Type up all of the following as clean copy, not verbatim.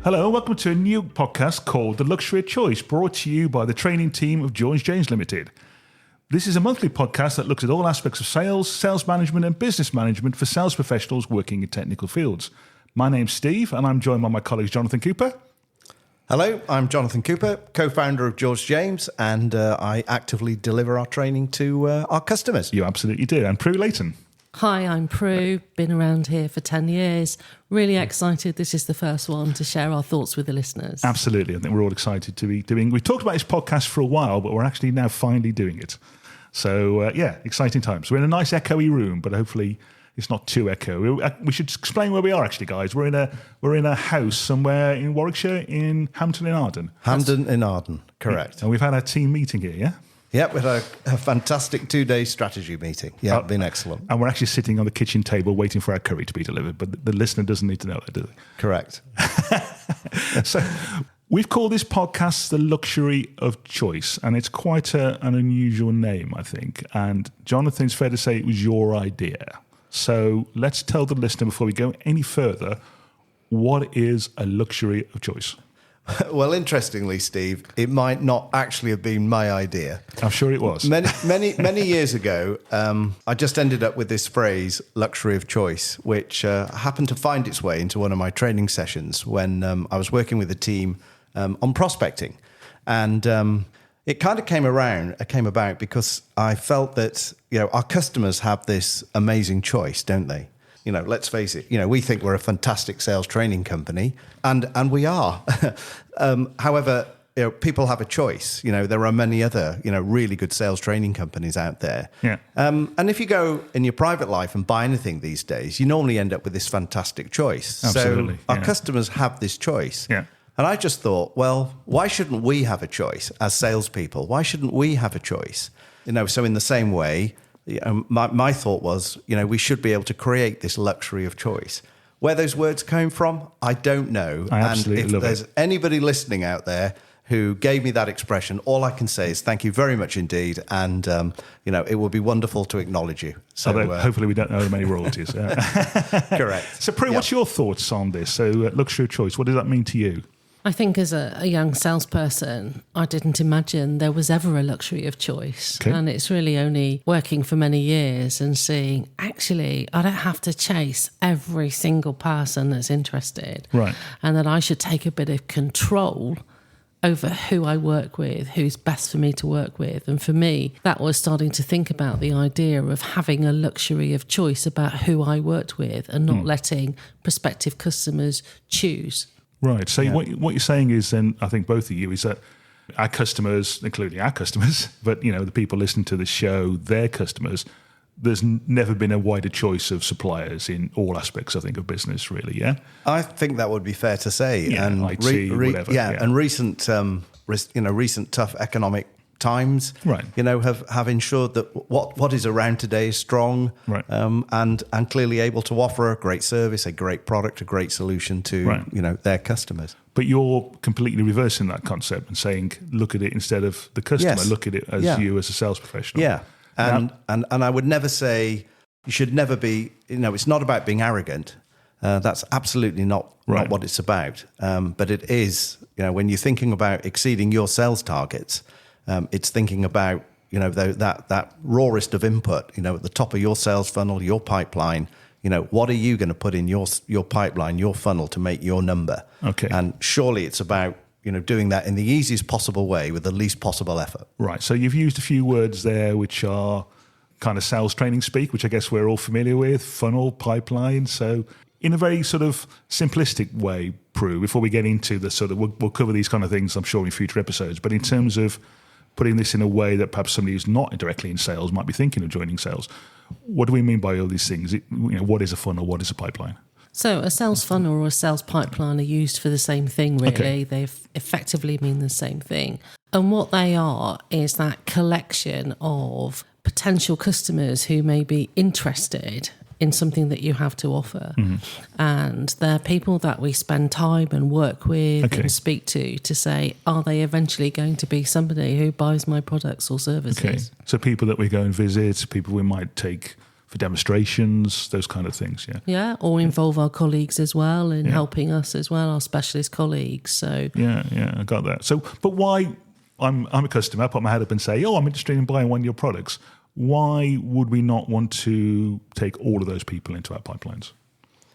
Hello, welcome to a new podcast called The Luxury of Choice, brought to you by the training team of George James Limited. This is a monthly podcast that looks at all aspects of sales, sales management and business management for sales professionals working in technical fields. My name's Steve and I'm joined by my colleague Jonathan Cooper. Hello, I'm Jonathan Cooper, co-founder of George James, and I actively deliver our training to our customers. You absolutely do. And Prue Layton. Hi, I'm Prue, been around here for 10 years. Really excited. This is the first one to share our thoughts with the listeners. Absolutely. I think we're all excited to be doing. We've talked about this podcast for a while, but we're actually now finally doing it. So, exciting times. We're in a nice echoey room, but hopefully it's not too echo. We should explain where we are, actually, guys. We're in a house somewhere in Warwickshire, in Hampton in Arden. Hampton in Arden, correct. And we've had our team meeting here, yeah? Yep, we had a fantastic 2-day strategy meeting. Yeah, it's been excellent. And we're actually sitting on the kitchen table waiting for our curry to be delivered, but the listener doesn't need to know that, do they? Correct. So we've called this podcast The Luxury of Choice, and it's quite an unusual name, I think. And Jonathan, it's fair to say it was your idea. So let's tell the listener before we go any further, what is a luxury of choice? Well, interestingly, Steve, it might not actually have been my idea. I'm sure it was. Many years ago, I just ended up with this phrase, luxury of choice, which happened to find its way into one of my training sessions when I was working with a team on prospecting. And it kind of came about because I felt that, our customers have this amazing choice, don't they? Let's face it, we think we're a fantastic sales training company, and we are. However, people have a choice. There are many other, really good sales training companies out there. Yeah. And if you go in your private life and buy anything these days, you normally end up with this fantastic choice. Absolutely. So our customers have this choice. Yeah. And I just thought, well, why shouldn't we have a choice as salespeople? Why shouldn't we have a choice? So in the same way, my thought was, we should be able to create this luxury of choice. Where those words came from, I don't know. I absolutely and if love there's anybody listening out there who gave me that expression, all I can say is thank you very much indeed. And, it would be wonderful to acknowledge you. So hopefully we don't owe them any royalties. Correct. So, Prue, what's your thoughts on this? So, luxury of choice, what does that mean to you? I think as a young salesperson, I didn't imagine there was ever a luxury of choice. Okay. And it's really only working for many years and seeing, actually, I don't have to chase every single person that's interested. Right. And that I should take a bit of control over who I work with, who's best for me to work with. And for me, that was starting to think about the idea of having a luxury of choice about who I worked with and not letting prospective customers choose. Right. So what you're saying is then, I think both of you, is that our customers, including our customers, but, the people listening to the show, their customers, there's never been a wider choice of suppliers in all aspects, I think, of business, really, yeah? I think that would be fair to say. Yeah, and IT, whatever. Yeah, and recent tough economic times, right, have ensured that what is around today is strong, right, and clearly able to offer a great service, a great product, a great solution to right, their customers. But you're completely reversing that concept and saying, look at it instead of the customer, yes, look at it as you as a sales professional. Yeah, and I would never say you should never be. It's not about being arrogant. That's absolutely not what it's about. But it is, when you're thinking about exceeding your sales targets. It's thinking about, that rawest of input, at the top of your sales funnel, your pipeline, what are you going to put in your pipeline, your funnel to make your number? Okay. And surely it's about, doing that in the easiest possible way with the least possible effort. Right. So you've used a few words there which are kind of sales training speak, which I guess we're all familiar with, funnel, pipeline. So in a very sort of simplistic way, Prue, before we get into the sort of, we'll cover these kind of things, I'm sure, in future episodes, but in terms of putting this in a way that perhaps somebody who's not directly in sales might be thinking of joining sales, what do we mean by all these things? What is a funnel? What is a pipeline? So a sales funnel or a sales pipeline are used for the same thing, really. Okay. They effectively mean the same thing. And what they are is that collection of potential customers who may be interested in something that you have to offer. Mm-hmm. And they're people that we spend time and work with and speak to say, are they eventually going to be somebody who buys my products or services? Okay. So people that we go and visit, people we might take for demonstrations, those kind of things. Yeah. Yeah, or involve our colleagues as well in helping us as well, our specialist colleagues. So Yeah, I got that. So, but why? I'm a customer. I put my head up and say, I'm interested in buying one of your products. Why would we not want to take all of those people into our pipelines?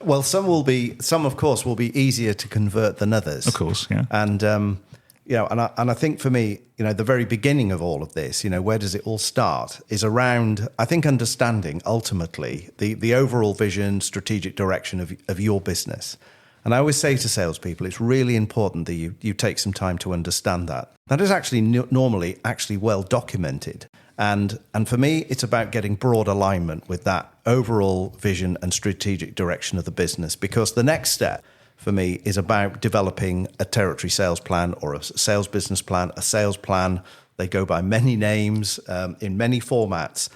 Well, some of course will be easier to convert than others. Of course, yeah. And and I think for me, the very beginning of all of this, where does it all start, is around, I think, understanding ultimately the overall vision, strategic direction of your business. And I always say to salespeople, it's really important that you take some time to understand that. That is actually normally well documented. And for me, it's about getting broad alignment with that overall vision and strategic direction of the business, because the next step for me is about developing a territory sales plan or a sales business plan, a sales plan. They go by many names in many formats.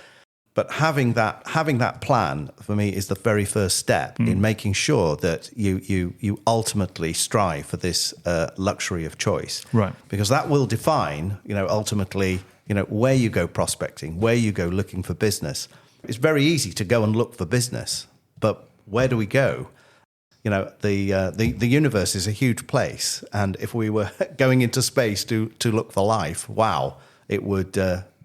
But having that plan for me is the very first step in making sure that you ultimately strive for this luxury of choice, right? Because that will define, ultimately, where you go prospecting, where you go looking for business. It's very easy to go and look for business, but where do we go? The universe is a huge place, and if we were going into space to look for life, wow, it would.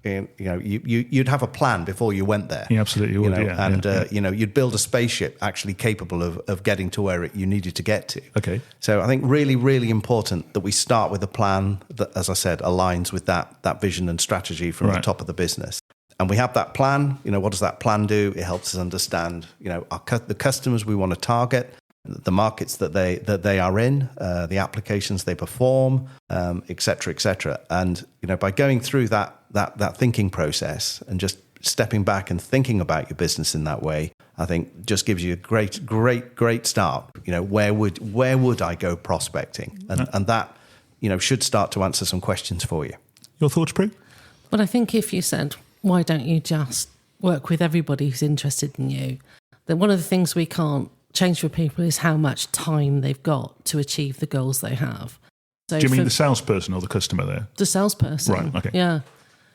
You'd have a plan before you went there. You absolutely would. You'd build a spaceship actually capable of getting to where you needed to get to. Okay. So I think really, really important that we start with a plan that, as I said, aligns with that vision and strategy from the top of the business. And we have that plan. What does that plan do? It helps us understand, the customers we want to target, the markets that they are in, the applications they perform, et cetera, et cetera. And, by going through that thinking process and just stepping back and thinking about your business in that way, I think just gives you a great start. Where would I go prospecting? And that, should start to answer some questions for you. Your thoughts, Prue? But I think if you said, why don't you just work with everybody who's interested in you? Then one of the things we can't change for people is how much time they've got to achieve the goals they have. So do you mean the salesperson or the customer there? The salesperson. Right, okay. Yeah.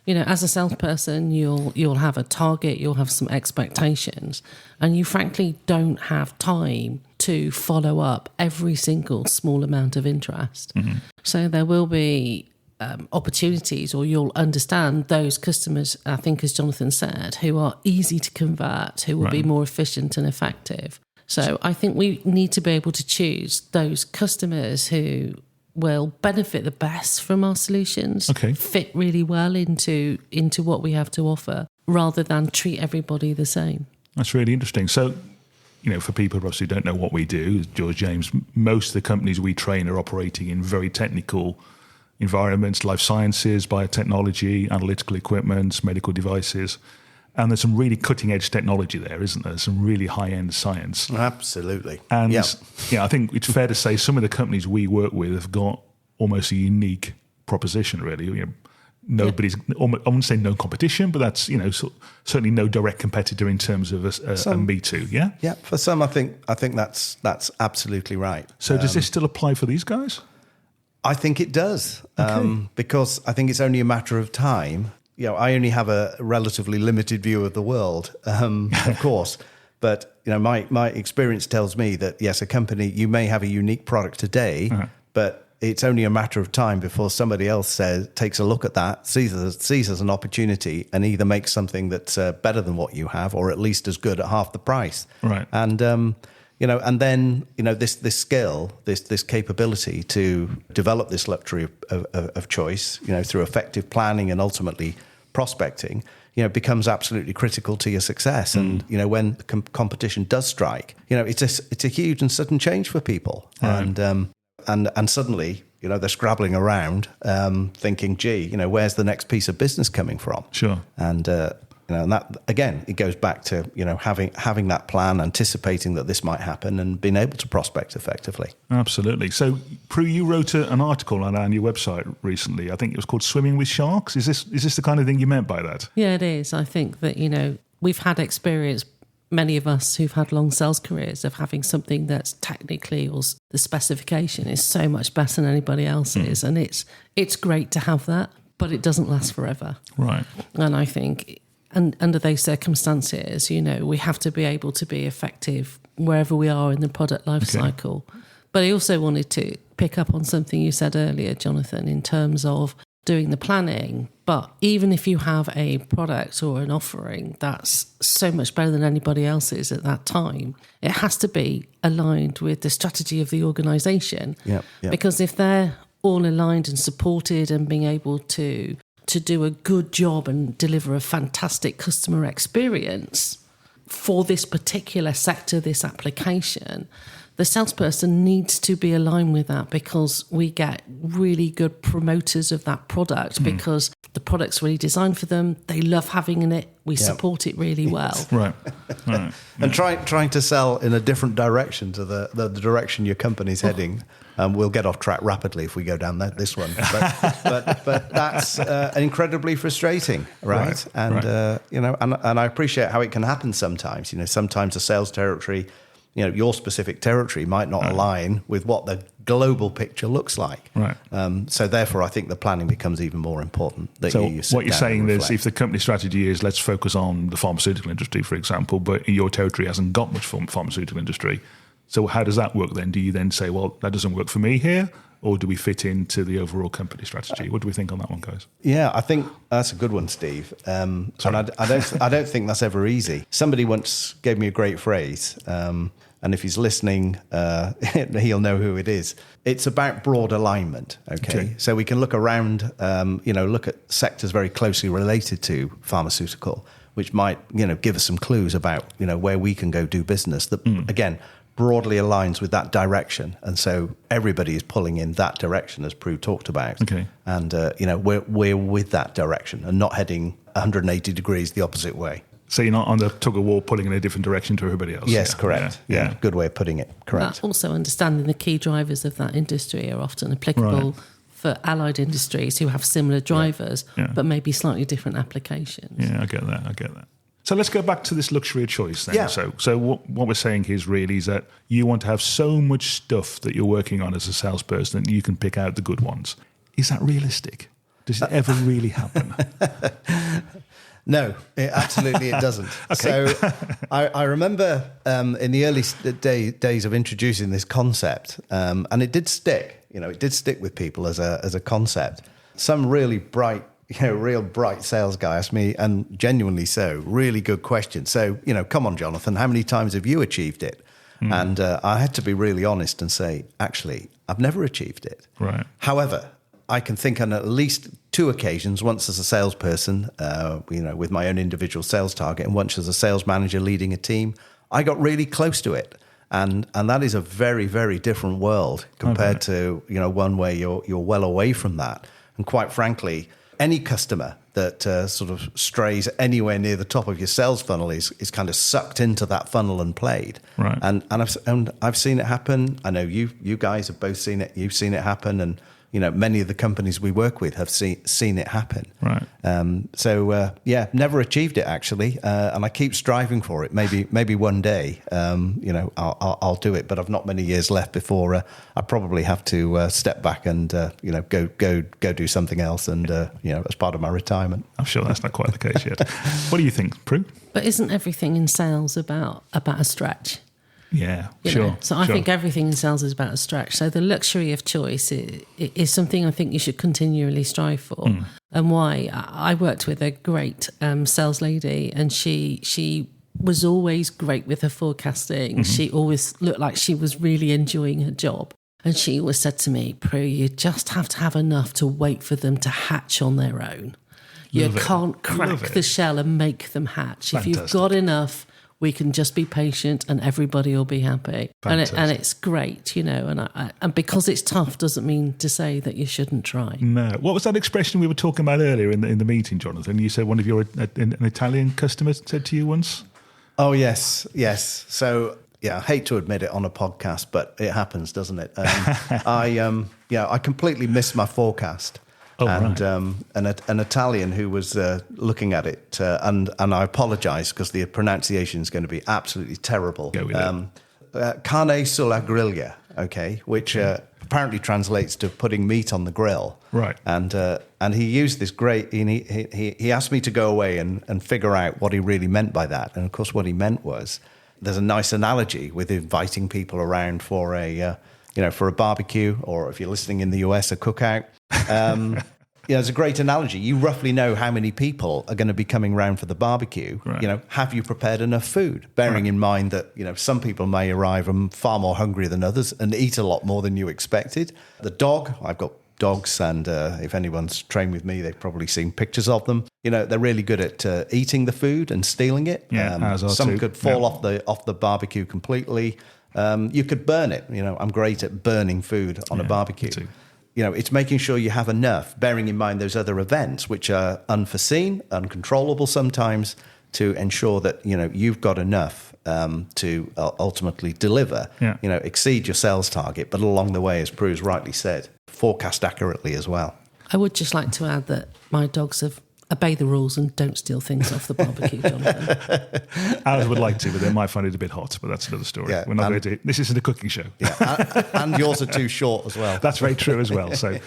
As a salesperson, you'll have a target, you'll have some expectations, and you frankly don't have time to follow up every single small amount of interest. Mm-hmm. So there will be opportunities, or you'll understand those customers, I think, as Jonathan said, who are easy to convert, who will be more efficient and effective. So I think we need to be able to choose those customers who will benefit the best from our solutions, fit really well into what we have to offer, rather than treat everybody the same. That's really interesting. So, for people who obviously don't know what we do, George James, most of the companies we train are operating in very technical environments, life sciences, biotechnology, analytical equipment, medical devices. And there's some really cutting-edge technology there, isn't there? Some really high-end science. Absolutely. And I think it's fair to say some of the companies we work with have got almost a unique proposition, really. Nobody's, I wouldn't say no competition, but that's, certainly no direct competitor in terms of a Me Too, yeah? Yeah, for some, I think that's absolutely right. So does this still apply for these guys? I think it does, because I think it's only a matter of time. I only have a relatively limited view of the world, of course. But, my experience tells me that, yes, a company, you may have a unique product today, but it's only a matter of time before somebody else takes a look at that, sees as an opportunity, and either makes something that's better than what you have, or at least as good at half the price. Right. And, and then, this skill, this capability to develop this luxury of choice, through effective planning and ultimately prospecting, becomes absolutely critical to your success. And, when competition does strike, it's a huge and sudden change for people. Right. And suddenly, they're scrabbling around, thinking, gee, where's the next piece of business coming from? Sure. And, and that, again, it goes back to, having that plan, anticipating that this might happen, and being able to prospect effectively. Absolutely. So, Prue, you wrote an article on your website recently. I think it was called Swimming with Sharks. Is this the kind of thing you meant by that? Yeah, it is. I think that, we've had experience, many of us who've had long sales careers, of having something that's technically, or the specification is so much better than anybody else's. And it's great to have that, but it doesn't last forever. Right. And I think and under those circumstances, we have to be able to be effective wherever we are in the product life cycle. But I also wanted to pick up on something you said earlier, Jonathan, in terms of doing the planning. But even if you have a product or an offering that's so much better than anybody else's at that time, it has to be aligned with the strategy of the organisation. Yep. Because if they're all aligned and supported and being able to do a good job and deliver a fantastic customer experience for this particular sector, this application, the salesperson needs to be aligned with that, because we get really good promoters of that product because the product's really designed for them. They love having it. We support it really well. Right. And trying to sell in a different direction to the direction your company's heading. We'll get off track rapidly if we go down this one. But that's incredibly frustrating, right? And and I appreciate how it can happen sometimes. Sometimes a sales territory, your specific territory might not align with what the global picture looks like. Right. So therefore, I think the planning becomes even more important. So what you're saying is, if the company strategy is let's focus on the pharmaceutical industry, for example, but your territory hasn't got much pharmaceutical industry, so how does that work then? Do you then say, well, that doesn't work for me here? Or do we fit into the overall company strategy? What do we think on that one, guys? Yeah, I think that's a good one, Steve. And I don't think that's ever easy. Somebody once gave me a great phrase, and if he's listening, he'll know who it is. It's about broad alignment. Okay, so we can look around, look at sectors very closely related to pharmaceutical, which might give us some clues about where we can go do business. That again, broadly aligns with that direction, and so everybody is pulling in that direction, as Prue talked about. Okay. And we're with that direction and not heading 180 degrees the opposite way. So you're not on the tug of war pulling in a different direction to everybody else. Yes, correct. Yeah, good way of putting it. Correct. But also understanding the key drivers of that industry are often applicable for allied industries who have similar drivers, but maybe slightly different applications. Yeah, I get that. So let's go back to this luxury of choice then. Yeah. So what we're saying here is really is that you want to have so much stuff that you're working on as a salesperson that you can pick out the good ones. Is that realistic? Does it ever really happen? No, absolutely it doesn't. So I remember in the early days of introducing this concept, and it did stick. It did stick with people as a concept. Some really bright, real bright sales guy asked me, and genuinely so, really good question. So, come on, Jonathan, how many times have you achieved it? And I had to be really honest and say, actually, I've never achieved it. Right. However, I can think on at least 2 occasions, once as a salesperson, with my own individual sales target, and once as a sales manager leading a team, I got really close to it. And that is a very, very different world compared to, one where you're well away from that. And quite frankly, any customer that sort of strays anywhere near the top of your sales funnel is kind of sucked into that funnel and played. Right. And I've seen it happen. I know you guys have both seen it. You've seen it happen, and many of the companies we work with have seen it happen. Right. Never achieved it actually, and I keep striving for it. Maybe one day, I'll do it. But I've not many years left before I probably have to step back and go do something else, and as part of my retirement. I'm sure that's not quite the case yet. What do you think, Prue? But isn't everything in sales about a stretch? Yeah, You know? So I think everything in sales is about a stretch. So the luxury of choice is something I think you should continually strive for. And why? I worked with a great sales lady, and she was always great with her forecasting. She always looked like she was really enjoying her job. And she always said to me, Prue, you just have to have enough to wait for them to hatch on their own. You can't crack the shell and make them hatch. Fantastic. If you've got enough, we can just be patient and everybody will be happy. And it's great, and because it's tough doesn't mean to say that you shouldn't try. No. What was that expression we were talking about earlier in the meeting, Jonathan? You said one of your an Italian customers said to you once? Oh, yes. So, I hate to admit it on a podcast, but it happens, doesn't it? I completely missed my forecast. An Italian who was looking at it, and I apologise because the pronunciation is going to be absolutely terrible. Go with Carne sulla griglia, okay, which apparently translates to putting meat on the grill. Right. And he used this great. He asked me to go away and figure out what he really meant by that. And of course, what he meant was, there's a nice analogy with inviting people around for for a barbecue, or if you're listening in the US, a cookout. It's a great analogy. You roughly know how many people are going to be coming round for the barbecue. Right. Have you prepared enough food? Bearing in mind that, some people may arrive far more hungry than others and eat a lot more than you expected. The dog, I've got dogs, and if anyone's trained with me, they've probably seen pictures of them. They're really good at eating the food and stealing it. As are some too. could fall off the barbecue completely. You could burn it. I'm great at burning food on a barbecue. Me too. It's making sure you have enough, bearing in mind those other events, which are unforeseen, uncontrollable sometimes, to ensure that, you've got enough to ultimately deliver, exceed your sales target, but along the way, as Prue's rightly said, forecast accurately as well. I would just like to add that my dogs obey the rules and don't steal things off the barbecue, Jonathan. Ours would like to, but they might find it a bit hot, but that's another story. Yeah, We're not going to. This isn't a cooking show. Yeah, and yours are too short as well. That's very true as well. So,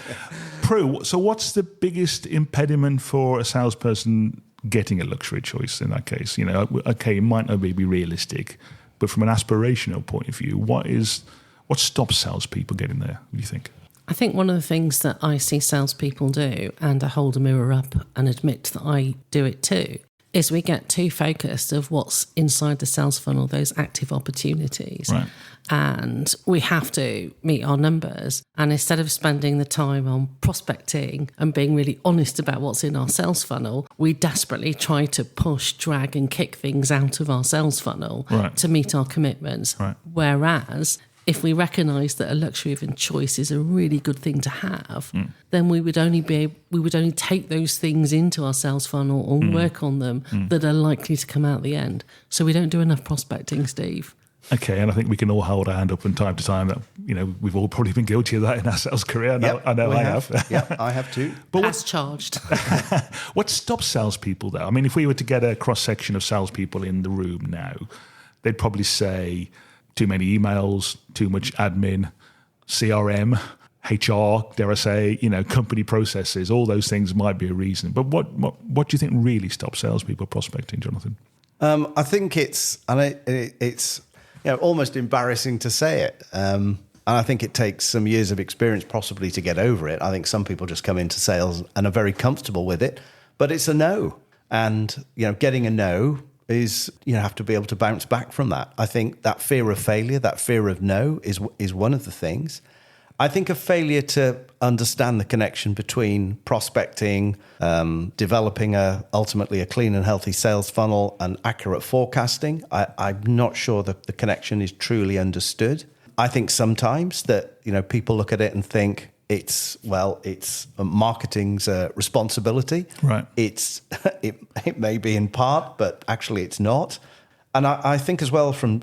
Prue, so what's the biggest impediment for a salesperson getting a luxury choice in that case? Okay, it might not be realistic, but from an aspirational point of view, what stops salespeople getting there, do you think? I think one of the things that I see salespeople do, and I hold a mirror up and admit that I do it too, is we get too focused of what's inside the sales funnel, those active opportunities. Right. And we have to meet our numbers. And instead of spending the time on prospecting and being really honest about what's in our sales funnel, we desperately try to push, drag and kick things out of our sales funnel to meet our commitments. Right. Whereas if we recognise that a luxury of choice is a really good thing to have, then we would only take those things into our sales funnel and work on them that are likely to come out the end. So we don't do enough prospecting, Steve. Okay, and I think we can all hold our hand up from time to time that we've all probably been guilty of that in our sales career. I know I have. Yeah, I have too. But As charged. what stops salespeople though? I mean, if we were to get a cross section of salespeople in the room now, they'd probably say too many emails, too much admin, CRM, HR, dare I say, company processes. All those things might be a reason. But what do you think really stops salespeople prospecting, Jonathan? I think it's almost embarrassing to say it. And I think it takes some years of experience possibly to get over it. I think some people just come into sales and are very comfortable with it, but it's a no. And, getting a no is, have to be able to bounce back from that. I think that fear of failure, that fear of no is one of the things. I think a failure to understand the connection between prospecting, developing ultimately a clean and healthy sales funnel and accurate forecasting. I'm not sure that the connection is truly understood. I think sometimes that, people look at it and think it's marketing's responsibility. Right. It may be in part, but actually it's not. And I think as well from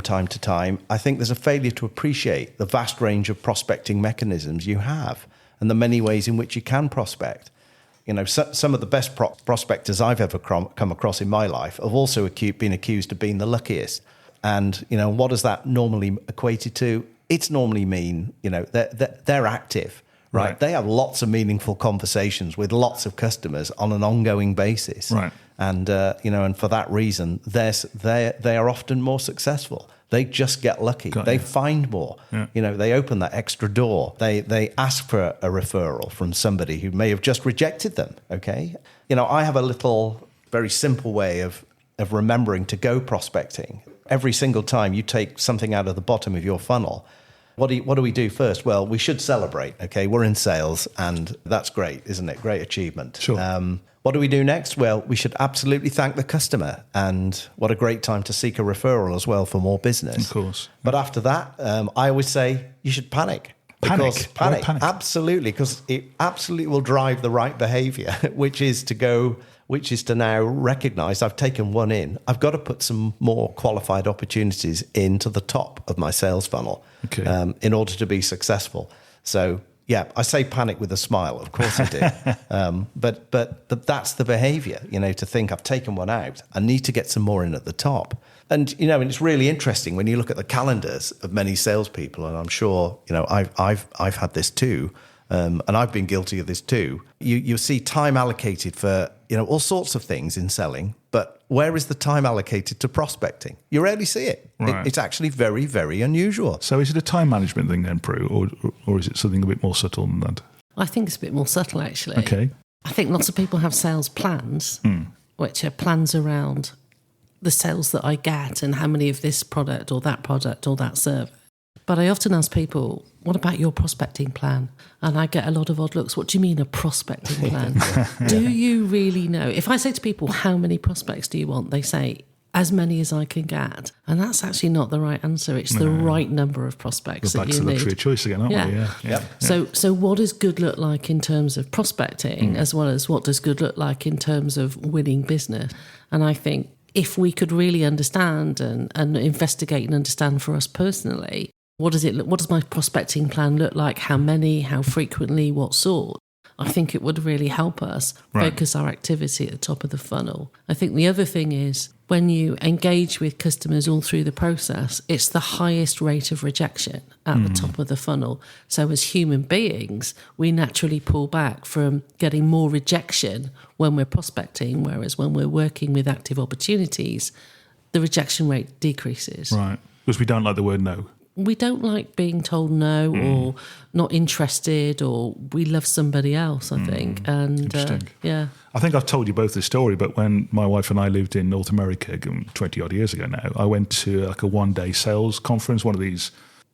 time to time, I think there's a failure to appreciate the vast range of prospecting mechanisms you have and the many ways in which you can prospect. Some of the best prospectors I've ever come across in my life have also been accused of being the luckiest. And, what does that normally equate to? It's normally mean, they're active, right? They have lots of meaningful conversations with lots of customers on an ongoing basis. Right. And, and for that reason, they are often more successful. They just get lucky. They find more. Yeah. They open that extra door. They ask for a referral from somebody who may have just rejected them, okay? I have a little, very simple way of remembering to go prospecting. Every single time you take something out of the bottom of your funnel, what do we do first? Well, we should celebrate, okay? We're in sales, and that's great, isn't it? Great achievement. Sure. What do we do next? Well, we should absolutely thank the customer, and what a great time to seek a referral as well for more business. Of course. But after that, I always say you should panic. Panic? Panic. Absolutely, because it absolutely will drive the right behavior, which is to now recognize I've taken one in. I've got to put some more qualified opportunities into the top of my sales funnel in order to be successful. So Yeah, I say panic with a smile. Of course I do. But that's the behaviour, to think I've taken one out. I need to get some more in at the top. And, and it's really interesting when you look at the calendars of many salespeople, and I'm sure, I've had this too, and I've been guilty of this too. You see time allocated for, all sorts of things in selling, but where is the time allocated to prospecting? You rarely see it. Right. It's actually very, very unusual. So is it a time management thing then, Prue, or is it something a bit more subtle than that? I think it's a bit more subtle, actually. Okay. I think lots of people have sales plans, which are plans around the sales that I get and how many of this product or that service. But I often ask people, what about your prospecting plan? And I get a lot of odd looks. What do you mean a prospecting plan? Do you really know? If I say to people, how many prospects do you want? They say, as many as I can get. And that's actually not the right answer. It's the right number of prospects We're that back you to need. luxury of choice again, aren't we? Yeah. So what does good look like in terms of prospecting, as well as what does good look like in terms of winning business? And I think if we could really understand and investigate and understand for us personally, what does my prospecting plan look like? How many? How frequently? What sort? I think it would really help us focus our activity at the top of the funnel. I think the other thing is when you engage with customers all through the process, it's the highest rate of rejection at the top of the funnel. So as human beings, we naturally pull back from getting more rejection when we're prospecting, whereas when we're working with active opportunities, the rejection rate decreases. Right. Because we don't like the word no. We don't like being told no or not interested, or we love somebody else, I think. And Interesting. yeah. I think I've told you both this story, but when my wife and I lived in North America 20 odd years ago now, I went to like a one-day sales conference, one of these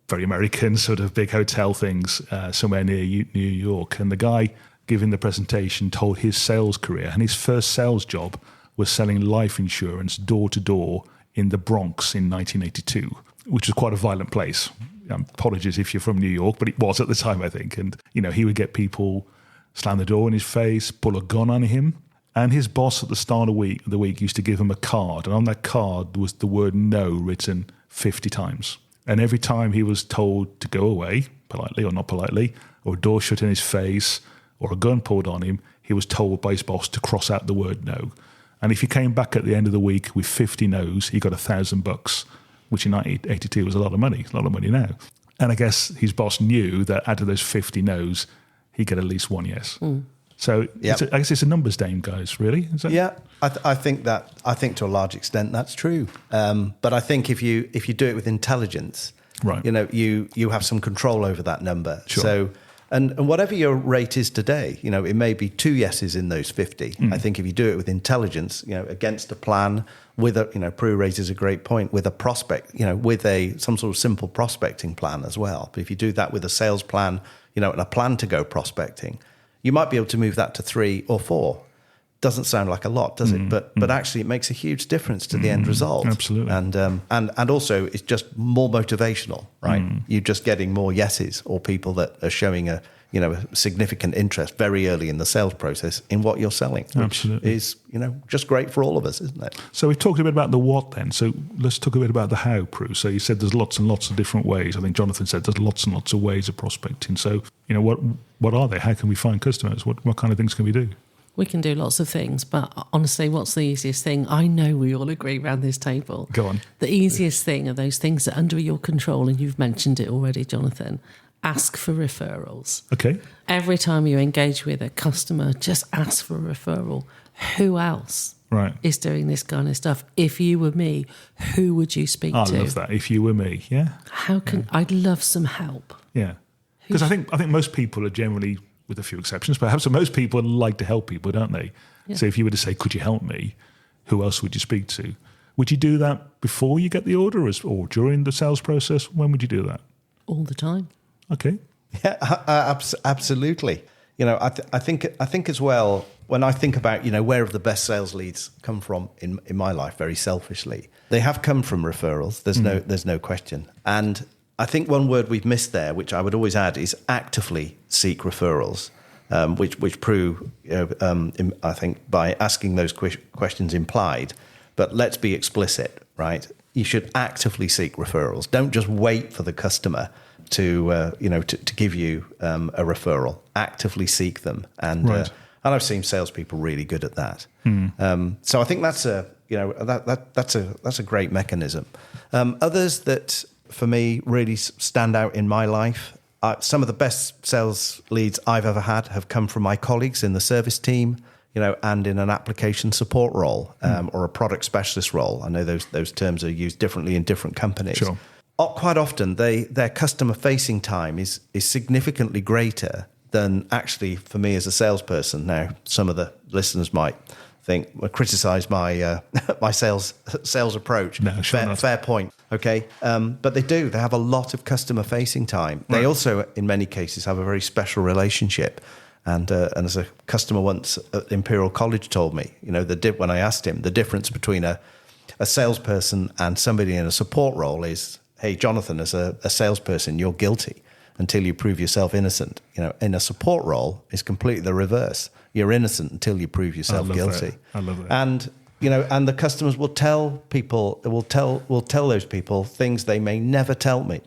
very American sort of big hotel things somewhere near New York. And the guy giving the presentation told his sales career, and his first sales job was selling life insurance door to door in the Bronx in 1982. Which was quite a violent place. Apologies if you're from New York, but it was at the time, I think. And, he would get people slam the door in his face, pull a gun on him. And his boss at the start of the week used to give him a card. And on that card was the word no written 50 times. And every time he was told to go away, politely or not politely, or a door shut in his face, or a gun pulled on him, he was told by his boss to cross out the word no. And if he came back at the end of the week with 50 no's, he got $1,000. Which in 1982 was a lot of money. It's a lot of money now. And I guess his boss knew that out of those 50 no's, he'd get at least one yes. So I guess it's a numbers game, guys, really. Is that? Yeah, I think to a large extent that's true. But I think if you do it with intelligence, right, you have some control over that number. Sure. So and whatever your rate is today, it may be 2 yeses in those 50. I think if you do it with intelligence, against a plan, with a, Prue raises a great point, with a prospect, with some sort of simple prospecting plan as well. But if you do that with a sales plan, and a plan to go prospecting, you might be able to move that to 3 or 4. Doesn't sound like a lot, does it? But actually, it makes a huge difference to the end result. Absolutely. And also, it's just more motivational, right? You're just getting more yeses, or people that are showing a significant interest very early in the sales process in what you're selling. Which Absolutely. is just great for all of us, isn't it? So we've talked a bit about the what then. So let's talk a bit about the how, Prue. So you said there's lots and lots of different ways. I think Jonathan said there's lots and lots of ways of prospecting. So what are they? How can we find customers? What kind of things can we do? We can do lots of things, but honestly, what's the easiest thing? I know we all agree around this table. Go on. The easiest thing are those things that are under your control, and you've mentioned it already, Jonathan. Ask for referrals. Okay. Every time you engage with a customer, just ask for a referral. Who else is doing this kind of stuff? If you were me, who would you speak to? I love that. If you were me, yeah. I'd love some help. Yeah. Because I think most people are generally, with a few exceptions, perhaps, most people like to help people, don't they? Yeah. So if you were to say, could you help me? Who else would you speak to? Would you do that before you get the order or during the sales process? When would you do that? All the time. Okay. Yeah, absolutely. I think as well, when I think about, where have the best sales leads come from in my life, very selfishly, they have come from referrals. There's no question. And I think one word we've missed there, which I would always add, is actively seek referrals, which Prue, I think, by asking those questions implied. But let's be explicit, right? You should actively seek referrals. Don't just wait for the customer to give you a referral. Actively seek them, and Right. and I've seen salespeople really good at that. So I think that's a great mechanism. Others that for me really stand out in my life. Some of the best sales leads I've ever had have come from my colleagues in the service team, and in an application support role or a product specialist role. I know those terms are used differently in different companies. Sure. Quite often, their customer-facing time is significantly greater than actually for me as a salesperson. Now, some of the listeners might criticize my my sales approach. No, sure not. Fair point. Okay, but they have a lot of customer-facing time. They also, in many cases, have a very special relationship. And as a customer once at Imperial College told me, when I asked him the difference between a salesperson and somebody in a support role is, hey, Jonathan, as a salesperson, you're guilty until you prove yourself innocent. In a support role, it's completely the reverse. You're innocent until you prove yourself guilty. I love that. And and the customers will tell those people things they may never tell me.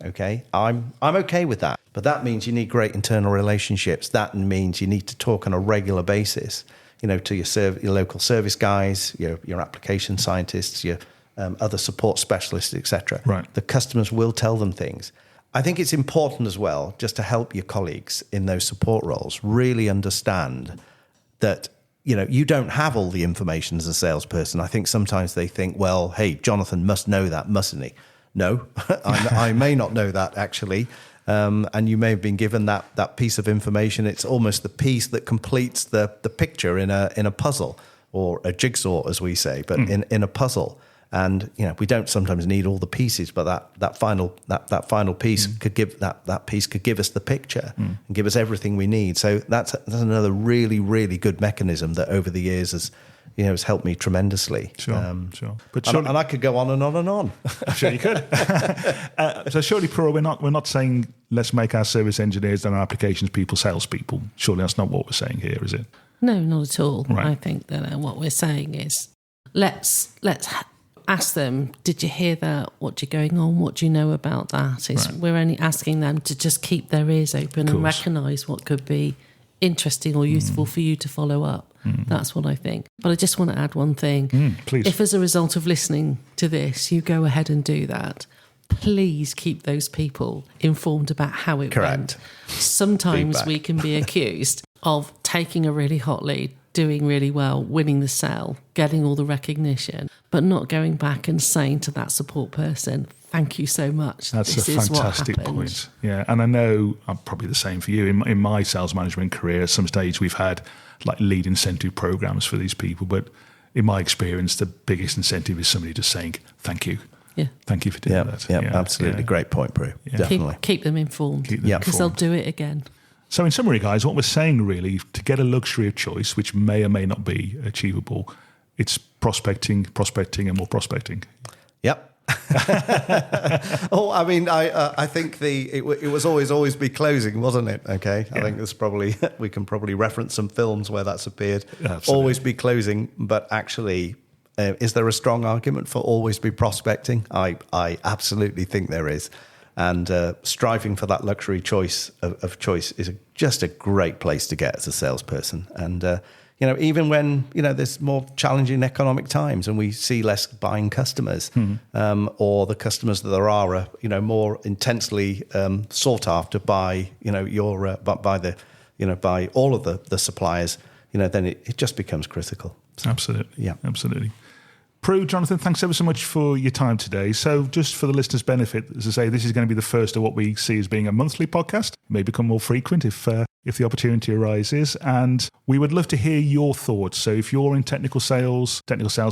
Okay, I'm okay with that, but that means you need great internal relationships. That means you need to talk on a regular basis. To your local service guys, your application scientists, your other support specialists, etc. Right. The customers will tell them things. I think it's important as well, just to help your colleagues in those support roles really understand that, you don't have all the information as a salesperson. I think sometimes they think, well, hey, Jonathan must know that, mustn't he? No, I may not know that actually. And you may have been given that piece of information. It's almost the piece that completes the picture in a puzzle, or a jigsaw, as we say, but in a puzzle. And we don't sometimes need all the pieces, but that final piece could give us the picture and give us everything we need. So that's another really, really good mechanism that over the years has helped me tremendously. Sure. But and I could go on and on and on. I'm sure you could. So surely, Pro, we're not saying let's make our service engineers and our applications people salespeople. Surely that's not what we're saying here, is it? No, not at all. Right. I think that what we're saying is let's ask them, did you hear that? What's going on? What do you know about that? We're only asking them to just keep their ears open and recognise what could be interesting or useful for you to follow up. That's what I think. But I just want to add one thing. Please. If as a result of listening to this, you go ahead and do that, please keep those people informed about how it Correct. went. Sometimes Feedback. we can be accused of taking a really hot lead, doing really well, winning the sale, getting all the recognition, but not going back and saying to that support person, thank you so much. That's this a is what fantastic happened. point. Yeah, and I know I'm probably the same for you. In my sales management career, at some stage we've had like lead incentive programs for these people, but in my experience, the biggest incentive is somebody just saying thank you. Yeah. Thank you for doing that. Yeah, absolutely. Yeah. Great point, Brew. Definitely. Keep them informed Keep them because they'll do it again. So in summary, guys, what we're saying really, to get a luxury of choice, which may or may not be achievable, it's prospecting, and more prospecting. Yep. I mean, I think it was always be closing, wasn't it? Okay. I think there's probably, we can probably reference some films where that's appeared. Absolutely. Always be closing, but actually, is there a strong argument for always be prospecting? I absolutely think there is. And striving for that luxury choice of choice is just a great place to get as a salesperson. And, even when, there's more challenging economic times and we see less buying customers or the customers that there are, more intensely sought after by, by all of the suppliers, then it just becomes critical. So, Absolutely. Yeah. Absolutely. Prue, Jonathan, thanks ever so much for your time today. So just for the listeners' benefit, as I say, this is going to be the first of what we see as being a monthly podcast. It may become more frequent if the opportunity arises. And we would love to hear your thoughts. So if you're in technical sales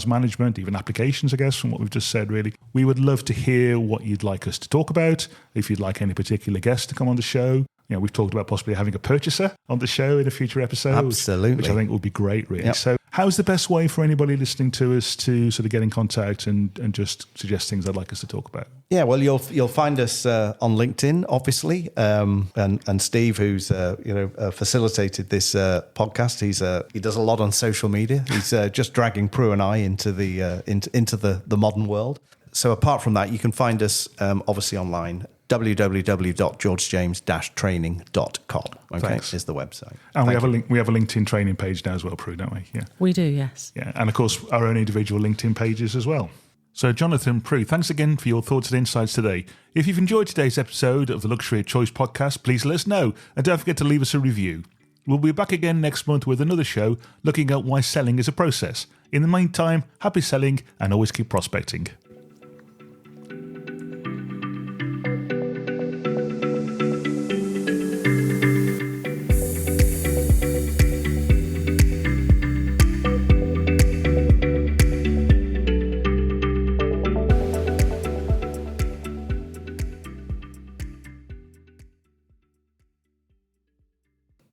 management, even applications, I guess, from what we've just said, really, we would love to hear what you'd like us to talk about. If you'd like any particular guest to come on the show. We've talked about possibly having a purchaser on the show in a future episode. Absolutely. Which I think would be great, really. Yep. So how's the best way for anybody listening to us to sort of get in contact and just suggest things they'd like us to talk about? Yeah, well, you'll find us on LinkedIn, obviously, and Steve, who's facilitated this podcast, he does a lot on social media. He's just dragging Prue and I into the modern world. So apart from that, you can find us obviously online www.georgejames-training.com. Okay, Thanks. is the website. And Thank you. we have a LinkedIn training page now as well, Prue, don't we? Yeah. We do, yes. Yeah. And of course, our own individual LinkedIn pages as well. So, Jonathan, Prue, thanks again for your thoughts and insights today. If you've enjoyed today's episode of the Luxury of Choice podcast, please let us know. And don't forget to leave us a review. We'll be back again next month with another show looking at why selling is a process. In the meantime, happy selling and always keep prospecting.